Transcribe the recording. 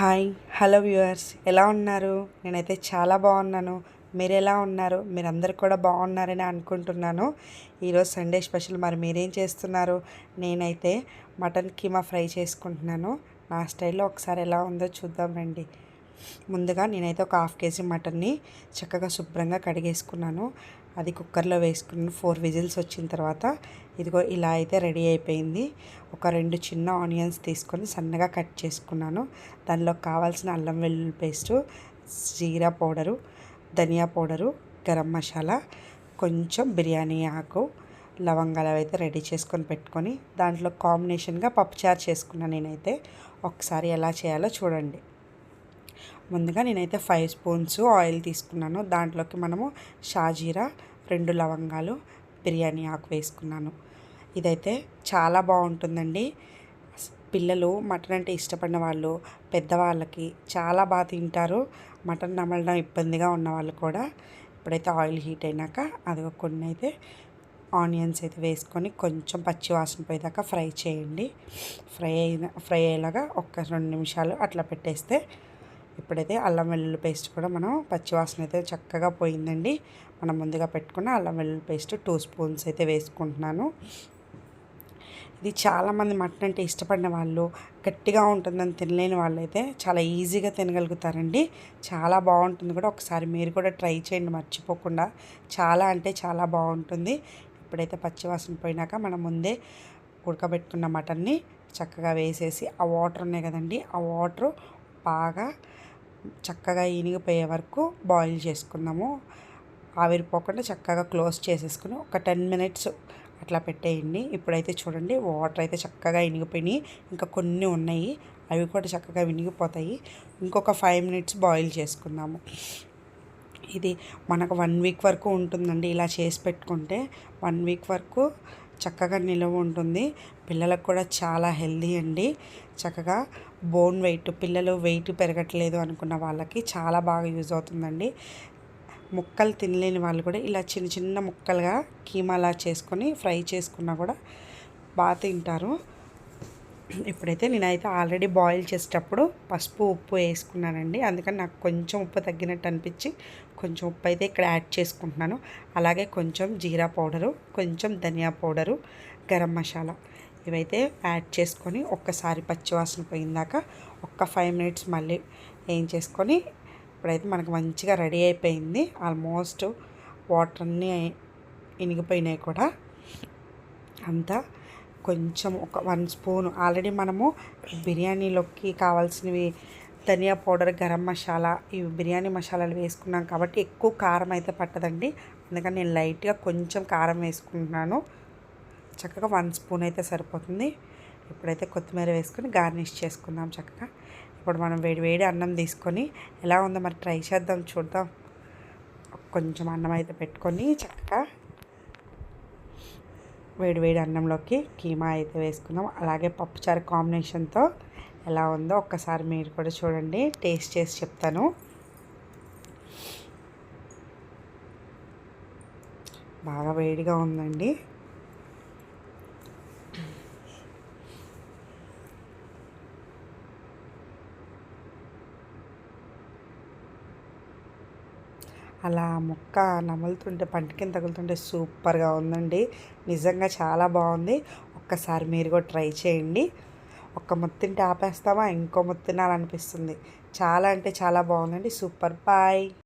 Hi hello viewers, ఎలా ఉన్నారు? నేనైతే చాలా బాగున్నాను. మీరు ఎలా ఉన్నారు? మీరందరూ కూడా బాగున్నారని అనుకుంటున్నాను. ఈరోజు సండే స్పెషల్. మరి మీరేం చేస్తున్నారు? నేనైతే మటన్ కీమా ఫ్రై చేసుకుంటున్నాను. నా స్టైల్లో ఒకసారి ఎలా ఉందో చూద్దాం రండి. ముందుగా నేనైతే ఒక 1/2 kg మటన్ని చక్కగా శుభ్రంగా కడిగేసుకున్నాను. అది కుక్కర్లో వేసుకున్నాను. 4 విజిల్స్ వచ్చిన తర్వాత ఇదిగో ఇలా అయితే రెడీ అయిపోయింది. ఒక 2 చిన్న ఆనియన్స్ తీసుకొని సన్నగా కట్ చేసుకున్నాను. దానిలో కావాల్సిన అల్లం వెల్లుల్లి పేస్టు, జీరా పౌడరు, ధనియా పౌడరు, గరం మసాలా, కొంచెం బిర్యానీ ఆకు, లవంగాలు అయితే రెడీ చేసుకొని పెట్టుకొని దాంట్లో కాంబినేషన్గా పప్పుచారు చేసుకున్నాను. నేనైతే ఒకసారి ఎలా చేయాలో చూడండి. ముందుగా నేనైతే 5 స్పూన్స్ ఆయిల్ తీసుకున్నాను. దాంట్లోకి మనము షాజీరా, 2 లవంగాలు, బిర్యానీ ఆకు వేసుకున్నాను. ఇదైతే చాలా బాగుంటుందండి. పిల్లలు మటన్ అంటే ఇష్టపడిన వాళ్ళు, పెద్దవాళ్ళకి చాలా బాగా తింటారు. మటన్ నమలడం ఇబ్బందిగా ఉన్న వాళ్ళు కూడా. ఇప్పుడైతే ఆయిల్ హీట్ అయినాక అదిగో కొన్ని అయితే ఆనియన్స్ అయితే వేసుకొని కొంచెం పచ్చి వాసన పోయేదాకా ఫ్రై చేయండి. ఫ్రై అయ్యేలాగా ఒక 2 నిమిషాలు అట్లా పెట్టేస్తే ఇప్పుడైతే అల్లం వెల్లుల్లి పేస్ట్ కూడా మనం పచ్చివాసన అయితే చక్కగా పోయిందండి. మనం ముందుగా పెట్టుకున్న అల్లం వెల్లుల్లి పేస్ట్ 2 స్పూన్స్ అయితే వేసుకుంటున్నాను. ఇది చాలామంది మటన్ అంటే ఇష్టపడిన వాళ్ళు, గట్టిగా ఉంటుందని తినలేని వాళ్ళు అయితే చాలా ఈజీగా తినగలుగుతారండి. చాలా బాగుంటుంది కూడా. ఒకసారి మీరు కూడా ట్రై చేయండి మర్చిపోకుండా. చాలా అంటే చాలా బాగుంటుంది. ఇప్పుడైతే పచ్చివాసన పోయినాక మనం ముందే ఉడకబెట్టుకున్న మటన్ని చక్కగా వేసేసి ఆ వాటర్ ఉన్నాయి కదండి, ఆ వాటర్ బాగా చక్కగా ఇనిగిపోయే వరకు బాయిల్ చేసుకుందాము. ఆవిరిపోకుండా చక్కగా క్లోజ్ చేసేసుకుని ఒక 10 మినిట్స్ అట్లా పెట్టేయండి. ఇప్పుడైతే చూడండి వాటర్ అయితే చక్కగా ఇనిగిపోయినాయి. ఇంకా కొన్ని ఉన్నాయి, అవి కూడా చక్కగా వినిగిపోతాయి. ఇంకొక 5 మినిట్స్ బాయిల్ చేసుకుందాము. ఇది మనకు 1 వీక్ వరకు ఉంటుందండి. ఇలా చేసి పెట్టుకుంటే 1 వీక్ వరకు చక్కగా నిలవ ఉంటుంది. పిల్లలకు కూడా చాలా హెల్దీ అండి. చక్కగా బోన్ వెయిట్, పిల్లలు వెయిట్ పెరగట్లేదు అనుకున్న వాళ్ళకి చాలా బాగా యూజ్ అవుతుందండి. ముక్కలు తినలేని వాళ్ళు కూడా ఇలా చిన్న చిన్న ముక్కలుగా కీమాలా చేసుకొని ఫ్రై చేసుకున్నా కూడా బాగా తింటారు. ఇప్పుడైతే నేనైతే ఆల్రెడీ బాయిల్ చేసేటప్పుడు పసుపు ఉప్పు వేసుకున్నానండి. అందుకని నాకు కొంచెం ఉప్పు తగ్గినట్టు అనిపించి కొంచెం ఉప్పు అయితే ఇక్కడ యాడ్ చేసుకుంటున్నాను. అలాగే కొంచెం జీరా పౌడరు, కొంచెం ధనియా పౌడరు, గరం మసాలా ఇవైతే యాడ్ చేసుకొని ఒక్కసారి పచ్చివాసన పోయిందాక ఒక్క 5 మినిట్స్ మళ్ళీ ఏం చేసుకొని ఇప్పుడైతే మనకు మంచిగా రెడీ అయిపోయింది. ఆల్మోస్ట్ వాటర్ అన్నీ ఇనిగిపోయినాయి కూడా. అంతా కొంచెం ఒక 1 స్పూన్ ఆల్రెడీ మనము బిర్యానీలోకి కావాల్సినవి ధనియా పౌడర్, గరం మసాలా, ఇవి బిర్యానీ మసాలాలు వేసుకున్నాం కాబట్టి ఎక్కువ కారం అయితే పట్టదండి. అందుకని నేను లైట్గా కొంచెం కారం వేసుకుంటున్నాను. చక్కగా 1 స్పూన్ అయితే సరిపోతుంది. ఇప్పుడైతే కొత్తిమీర వేసుకొని గార్నిష్ చేసుకుందాం చక్కగా. ఇప్పుడు మనం వేడి వేడి అన్నం తీసుకొని ఎలా ఉందో మరి ట్రై చేద్దాం, చూద్దాం. కొంచెం అన్నం అయితే పెట్టుకొని చక్కగా వేడి వేడి అన్నంలోకి కీమా అయితే వేసుకుందాం. అలాగే పప్పుచారు కాంబినేషన్తో ఎలా ఉందో ఒక్కసారి మీరు కూడా చూడండి. టేస్ట్ చేసి చెప్తాను. బాగా వేడిగా ఉందండి. అలా ముక్క నములుతుంటే పంటికి తగులుతుంటే సూపర్గా ఉందండి. నిజంగా చాలా బాగుంది. ఒక్కసారి మీరు కూడా ట్రై చేయండి. ఒక్క ముద్ద తింటే ఆపేస్తామా, ఇంకో ముద్ద తినాలనిపిస్తుంది. చాలా అంటే చాలా బాగుందండి. సూపర్. బాయ్.